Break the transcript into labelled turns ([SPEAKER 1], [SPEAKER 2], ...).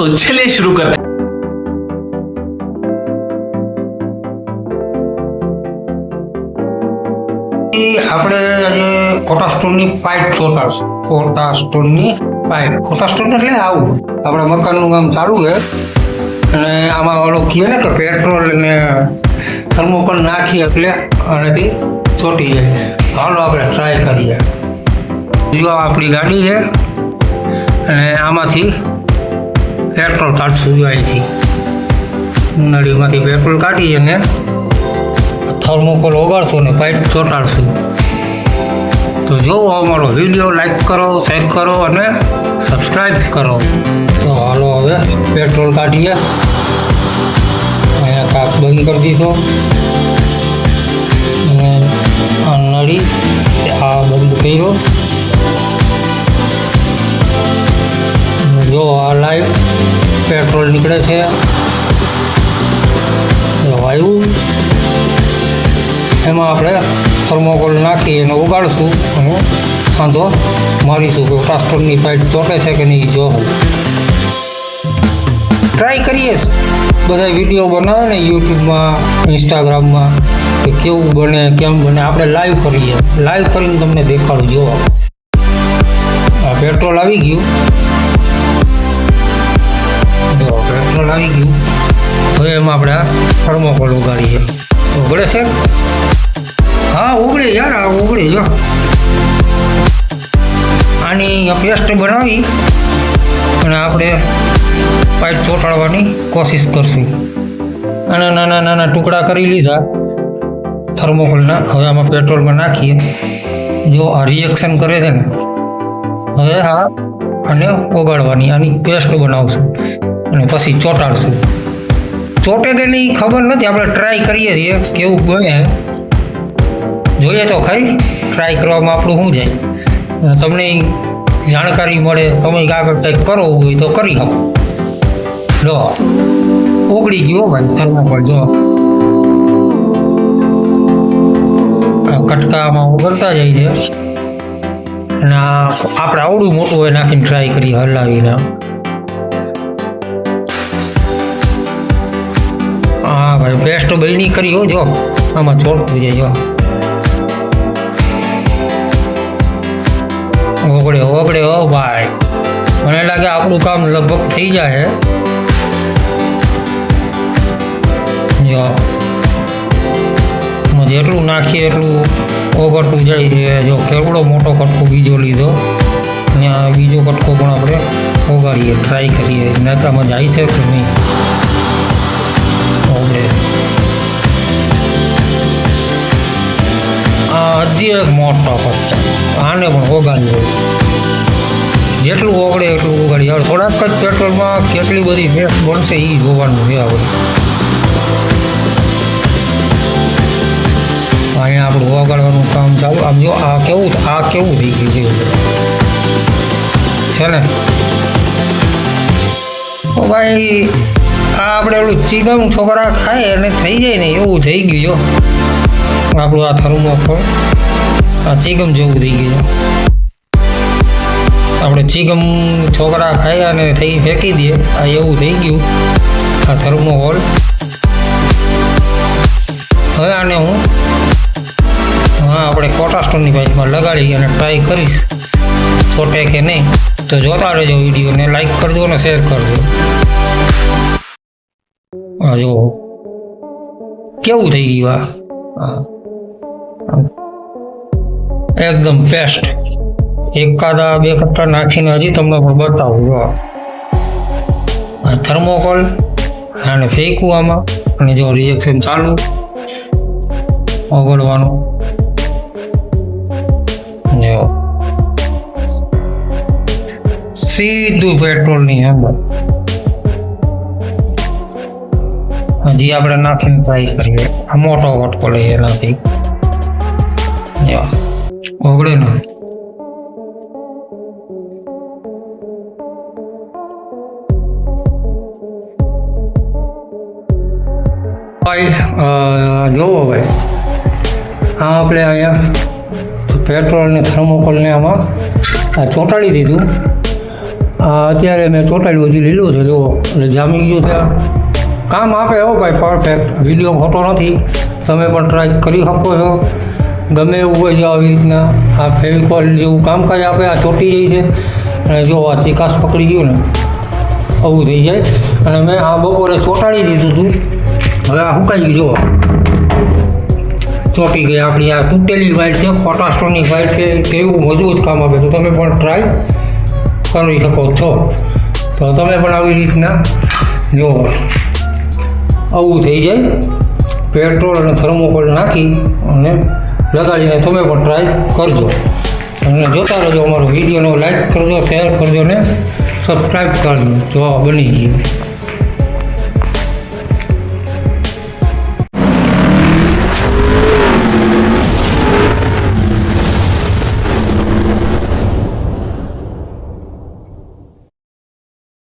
[SPEAKER 1] तो चलिए शुरू करते हैं।
[SPEAKER 2] આપણે આજે કોટા સ્ટોનની પાઇપ ચોટાડશું. કોટા સ્ટોનની પાઇપ, કોટા સ્ટોન એટલે આવું આપણા મકાનનું કામ ચાલુ છે અને આમાં ઓલો કહે ને કે પેટ્રોલ અને થર્મોકોલ નાખી એટલે આનાથી ચોટી જાય. હાલો આપણે ટ્રાય કરીએ. જો આપણી ગાડી છે અને આમાંથી પેટ્રોલ કાઢશું. અહીંથી નળીમાંથી પેટ્રોલ કાઢી અને થર્મોકોલ ઓગાળશું ને પાઇપ ચોંટાડશું. તો જો અમારો વિડીયો લાઈક કરો, શેર કરો અને સબસ્ક્રાઈબ કરો. તો હાલો હવે પેટ્રોલ કાઢીએ. અહીંયા કાચ બંધ કરી દીધો અને આ નળી આ બંધ કર્યો. જો આ લાઈટ પેટ્રોલ નીકળે છે. વાયુ એમાં આપણે થર્મોકોલ નાખી અને ઉગાડશું અને કાંધો મારીશું કે પ્લાસ્ટરની પાઇપ ચોટે છે કે નહીં. જો ટ્રાય કરીએ બધા વિડીયો બનાવે ને યુટ્યુબમાં, ઇન્સ્ટાગ્રામમાં કે કેવું બને કેમ બને. આપણે લાઈવ કરીએ, લાઈવ કરીને તમને દેખાડું. જો આ પેટ્રોલ આવી ગયું. જો પેટ્રોલ આવી ગયું. હવે એમાં આપણે આ થર્મોકોલ ઉગાડીએ. ઉગડે છે? હા ઉગડે યાર, આ ઉગડે. જો આની પેસ્ટ બનાવી અને આપણે પાઇપ ચોંટાડવાની કોશિશ કરશું. આના નાના નાના ટુકડા કરી લીધા થર્મોકોલના. હવે આમાં પેટ્રોલમાં નાખીએ. જો આ રિએક્શન કરે છે ને, હવે આ અને ઓગાળવાની આની પેસ્ટ બનાવશું અને પછી ચોંટાડશું. ચોટે કે નહીં ખબર નથી, આપણે ટ્રાય કરીએ છીએ કેવું બને. જોઈએ તો ખરી, ટ્રાય કરવામાં આપણું શું જાય. તમને જાણકારી મળે, તમે આગળ કંઈક કરો હોય તો કરી શકો. જો ઉગડી ગયો ભાઈ થર્મોકોલ. જો આ કટકામાં ઉગડતા જાય છે અને આપણે આવડું મોટું હોય નાખીને ટ્રાય કરીએ હલાવીને. હા ભાઈ પેસ્ટ બની કરી હો. જો આમાં ચોટતું જાય. જો ઓગળે ઓગળે. હો ભાઈ મને લાગે આપણું કામ લગભગ થઈ જાય. જો જેટલું નાખીએ એટલું ઓગળતું જાય છે. જો કેવડો મોટો કટકો બીજો લીધો અને આ બીજો કટકો પણ આપણે ઓગાળીએ, ટ્રાય કરીએ નાકામાં જાય છે કે નહીં. ઓગળે. આ હજી એક મોટો છે, આને પણ ઓગાળી હોય. જેટલું ઓગળે એટલું ઓગાળી. હવે થોડાક જ પેટ્રોલમાં કેટલી બધી પેસ્ટ બનશે એ જોવાનું છે આપણે. અહીંયા આપણું ઓગાળવાનું કામ ચાલુ. આમ જો આ કેવું થઈ ગયું છે ને. તો ભાઈ આ આપણે ઓલું ચિકન છોકરા ખાય અને થઈ જાય ને એવું થઈ ગયું. જો આપણું આ થર્મોકોલ આ ચિકન જેવું થઈ ગયું. આપણે ચિકન છોકરા ખાય અને થઈ ફેંકી દઈએ આ એવું થઈ ગયું આ થર્મોકોલ. હવે આને હું આપણે કોટા સ્ટોનની પાઇપમાં લગાડી અને ટ્રાય કરીશ છોટે કે નહીં. તો જોતા રહેજો વિડીયોને, લાઈક કરજો અને શેર કરજો. હા જો કેવું થઈ ગયું. આ એકદમ પેસ્ટ. એકાદા બે કટકા નાખીને હજી તમને પણ બતાવું. જો આ થર્મોકોલ આને ફેંકવું આમાં અને જો રિએક્શન ચાલુ ઓગળવાનું. જો સીધું પેટ્રોલની અંદર. હજી આપણે નાખીને ટ્રાય કરીએ. આ મોટો કટકો લઈએ એનાથી. ઓગળે ને. ભાઈ જોવો ભાઈ, આ આપણે અહીંયા પેટ્રોલ ને થર્મોકોલને આમાં ચોંટાડી દીધું અત્યારે મેં ચોંટાડ્યું હજી લીલું છે જુઓ એટલે જામી ગયું છે. કામ આપે હો ભાઈ પરફેક્ટ. વિડીયો ખોટો નથી, તમે પણ ટ્રાય કરી શકો છો. ગમે એવું હોય જો આવી રીતના આ ફેવિકોલ જેવું કામકાજ આપે. આ ચોંટી જાય છે અને જો આ ચિકાસ પકડી ગયું ને આવું થઈ જાય. અને મેં આ બપોરે ચોંટાડી દીધું હતું, હવે આ સુકાઈ ગયું. જુઓ ચોંટી ગઈ આપણી આ તૂટેલી વાઇટ છે, ખોટા સ્ટોનની વાઇટ છે, કેવું મજબૂત કામ આપે. તો તમે પણ ટ્રાય કરી શકો છો. તો તમે પણ આવી રીતના જુઓ આવું થઈ જાય. પેટ્રોલ અને થર્મોકોલ નાખી અને લગાડીને તમે પણ ટ્રાય કરજો. અને જોતા રહેજો અમારો વિડીયોનો લાઈક કરજો, શેર કરજો ને સબસ્ક્રાઈબ કરજો જો બની ગયું.